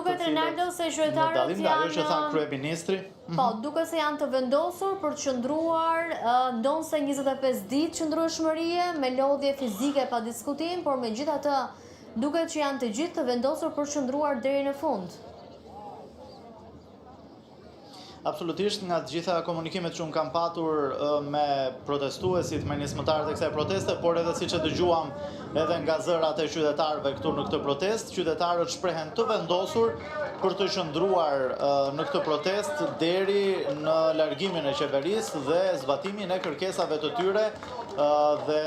Duket Rinaldo se qytetarët janë ajo që tha kryeministri. Po, duket se janë të vendosur për të qëndruar ndonse 25 ditë qëndrueshmërie me lodhje fizike pa diskutim, por megjithatë duket që janë të gjithë të vendosur për të qëndruar deri në fund. Absolutisht, nga të gjitha komunikimet që unë kam patur me protestuesit, me nismëtarët e kësaj proteste, por edhe siç e dëgjuam edhe nga zërat e qytetarëve këtu në këtë protestë, qytetarët shprehen të vendosur për të qëndruar në këtë protestë deri në largimin e qeverisë dhe zbatimin e kërkesave të tyre dhe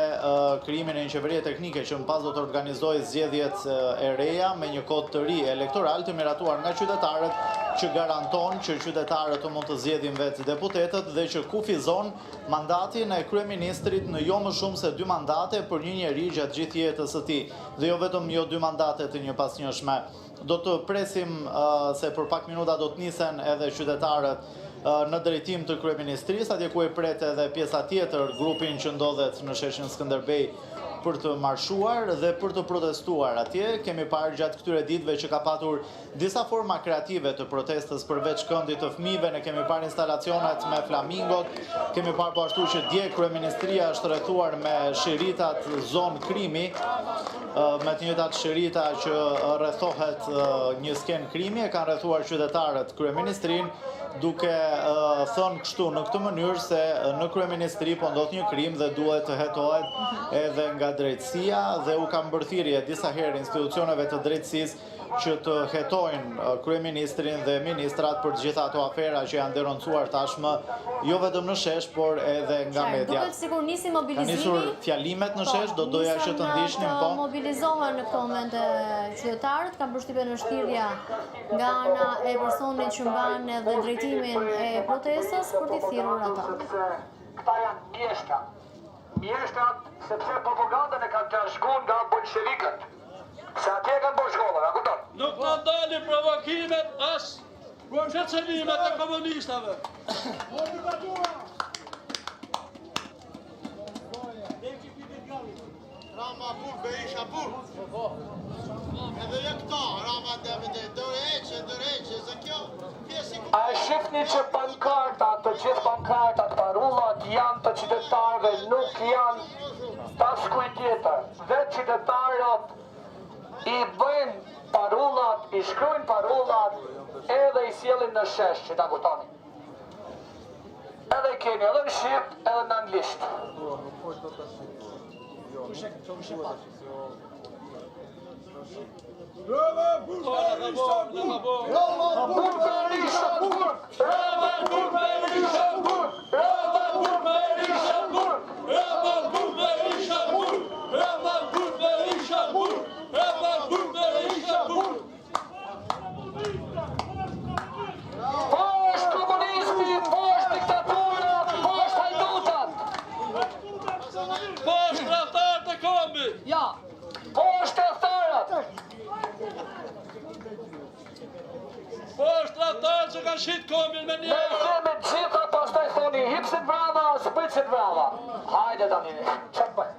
krijimin e një qeverie teknike që më pas do të organizojë zgjedhjet e reja me një kod të ri elektoral të miratuar nga qytetarët, që garanton që qytetarët të mund të zgjedhin vetë deputetët dhe që kufizon mandatin e kryeministrit në jo më shumë se 2 mandate për një njeri gjatë gjithë jetës së tij, dhe jo vetëm 2 mandate të njëpasnjëshme. Do të presim se për pak minuta do të nisen edhe qytetarët në drejtim të kryeministrisë, atje ku e pret edhe pjesa tjetër, grupin që ndodhet në sheshin Skënderbej për të marshuar dhe për të protestuar atje. Kemi parë gjatë këtyre ditëve që ka patur disa forma kreative të protestës përveç këndit të fëmijëve, ne kemi parë instalacionet me flamingot, kemi parë po ashtu që dje kryeministria është rrethuar me shiritat zonë krimi, me të njëjtat shirita që rrethohet një sken krimi, e kanë rrethuar qytetarët kryeministrinë, duke thënë kështu në këtë mënyrë se në kryeministri po ndodh një krim dhe duhet të hetohet edhe nga drejtësia, dhe u ka mbërthirje disa herë institucioneve të drejtësisë që të hetojnë kryeministrin dhe ministrat për të gjitha ato afera që janë denoncuar tashmë, jo vetëm në shesh, por edhe nga media. Duket sikur nisi mobilizimi. Ka nisur fjalimet në shesh, do doja që të ndiqnim po. Mobilizohen në këtë moment qytetarët, kanë përshtypjen në shtirja nga ana e personit që mban edhe drejtimin e protestës për t'i thirrur ata. Këta janë mjeshtra. Mjeshtrat sepse propagandën e kanë trashëguar nga bolshevikët. Se atje kanë bërë shkollën, a kupton? Nuk në ndali provokimet as qëtësënimet e komunistave. Rama bur, Berisha bur. Edhe jo këta, Rama dërheqe, se kjo pjesë A e shifni që pankartat, të gjithë pankartat, parullat janë të qytetarëve, nuk janë tas kujt tjetër. Vetë qytetarët i bëjnë parullat, i shkrujnë parullat, edhe i sjellin në shesh, që ta kuptoni. Edhe i keni edhe në shqip, edhe në anglisht. Po është ratarë që ka shqit kombin me një. Ne themi gjitha, pastaj thoni hipsit brava, spritsit brava. Hajde tani, çfarë bëj?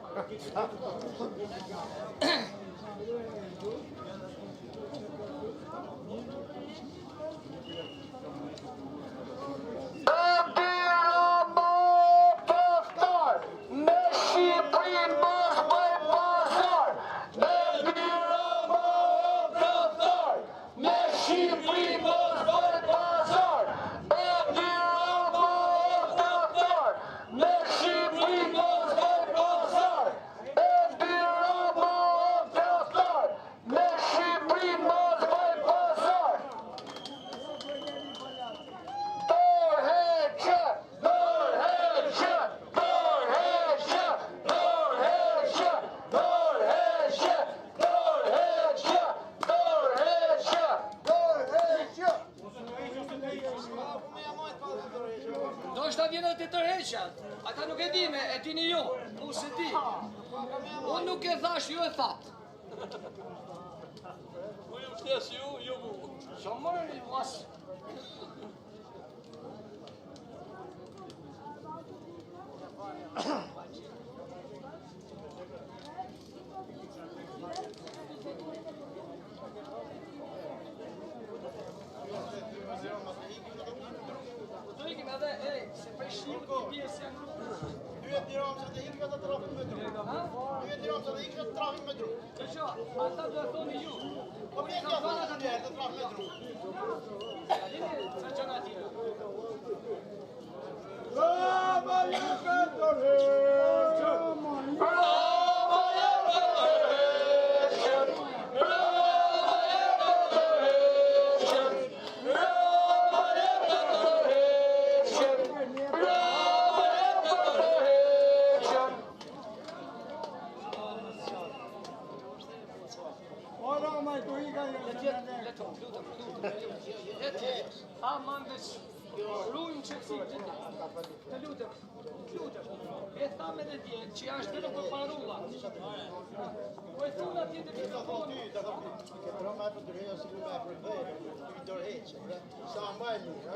Ndoshta vjen edhe të tërheqjat. Ata nuk e dime, e dini ju. Unë se di. Unë nuk e thash, ju e that. Unë ju shtes ju mu. Që mërë mas. Tiranës dhe ikë të trafik me dru. Një Tiranës dhe ikë të trafik me dru. Që që, ata do e thoni ju. Po më një të trafik me dru. Adini, që që nga tjera. Brava Jukë Tërheqën! Brava Jukë Tërheqën! Brava Jukë Tërheqën! Brava Jukë Tërheqën! Brava Jukë Tërheqën! Ora ma të ika A mandesh, rujmë që si të lutëm, e thame dhe djetë që ashtë të nuk për parulla. Po e thuna tjetë të mikrofonë.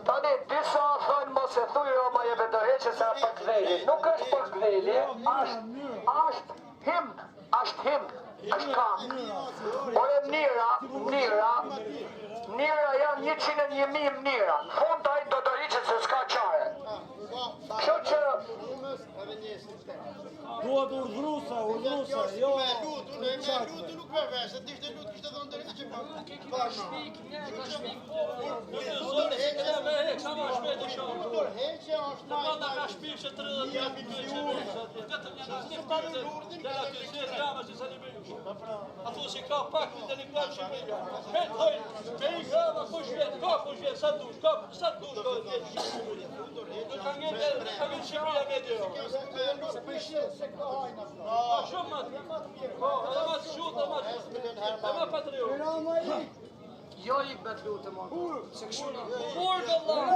Tani, disa thënë mos e thuj Roma jeve dërheqe se për kthejli. Nuk është për kthejli, është himn, është kam. Ore mnira janë 101.000 mnira. Në fund ai do dërheqet se s'ka qare. Kështu që duhet urdhrusa, jo. Me lutu nuk me vesh, se t'ishte lutu kishte dhënë dërheqe që pa. Ka shpik, një ka shpik. Dërheqe është Ka ka shpik që 30 ja fiksiuar. A thu si ka pak të delikat që me hojnë, me i grava kush vjet, sa dush, nuk ka ngjen Shqipëria me dy. Shumë ma të shutë, e ma patriot. Jo i bet lutë më. Se këshu në. Burgë Allah!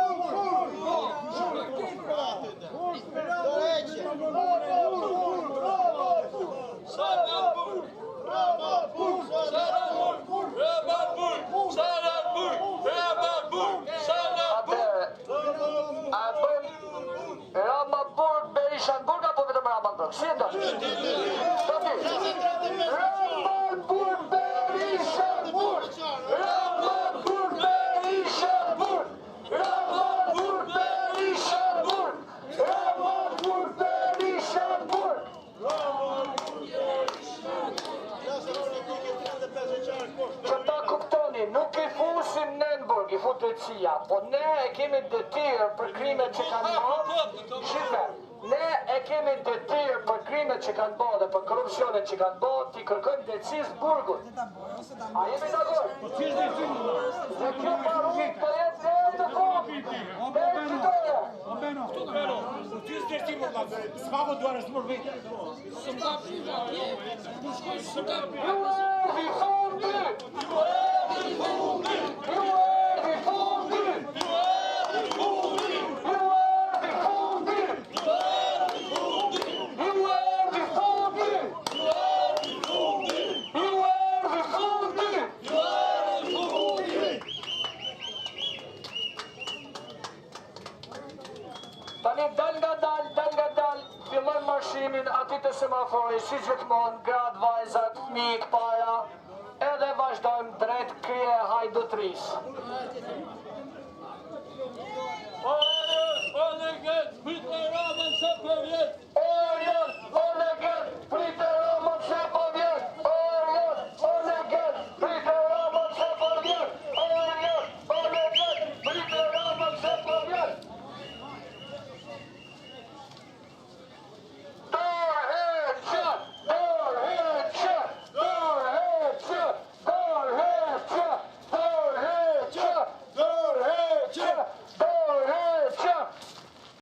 Ramaburg, Berishanburg apo vetëm Ramaburg? Si e do? Ramaburg, Berishanburg! Ramaburg, Berishanburg! Ramaburg, Berishanburg! Ramaburg, Berishanburg! Që ta kuptoni, nuk i fusim Nenburg, i fut drejtësia, po ne e kemi detyrë për krimet që kanë bërë. Shife, ne e kemi detyrë për krimet që kanë bërë dhe për korupcionin që kanë bërë, t'i kërkojmë drejtësisë burgut. A jemi dakord? Dhe kjo parolë po jetë dhe në fund. Dhe në qytore. Tani dal nga dal, fillon marshimin aty të semafori, si gjithmonë, grad, vajzat, fëmijë para, edhe vazhdojmë drejt krye hajdutrisë. O, në këtë, pytë me Ramën se për vjetë,